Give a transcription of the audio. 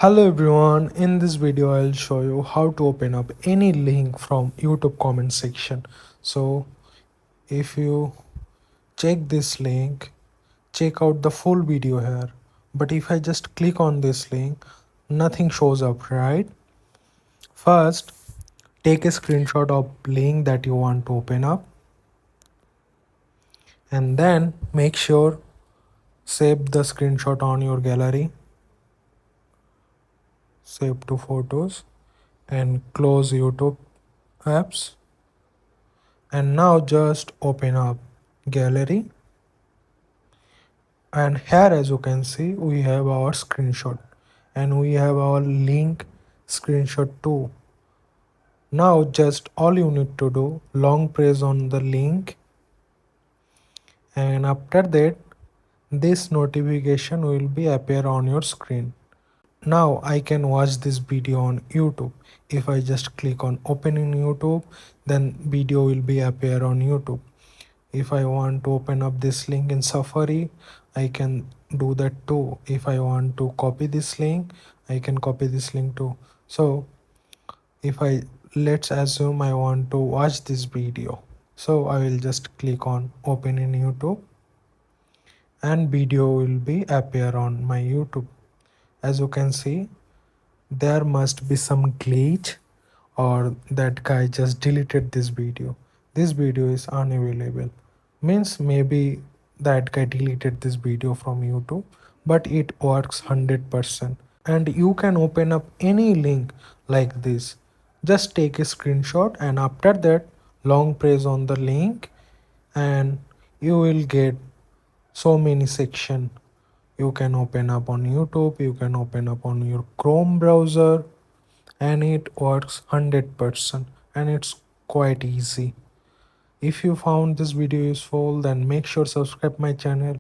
Hello everyone, in this video I'll show you how to open up any link from YouTube comment section. So if you check this link, check out the full video here. But if I just click on this link, nothing shows up, right? First, take a screenshot of link that you want to open up and then make sure save the screenshot on your gallery, save to photos and close YouTube apps. And now just open up gallery, and here as you can see we have our screenshot and we have our link screenshot too. Now just all you need to do, long press on the link, and after that this notification will be appear on your screen. Now I can watch this video on YouTube. If I just click on open in YouTube, then video will be appear on YouTube. If I want to open up this link in Safari, I can do that too. If I want to copy this link, I can copy this link too. So if I, let's assume I want to watch this video, so I will just click on open in YouTube and video will be appear on my YouTube. As you can see, there must be some glitch or that guy just deleted this video. This video is unavailable, means maybe that guy deleted this video from YouTube, but it works 100%. And you can open up any link like this. Just take a screenshot and after that long press on the link and you will get so many section. You can open up on YouTube, you can open up on your Chrome browser, and it works 100% and it's quite easy. If you found this video useful, then make sure subscribe my channel.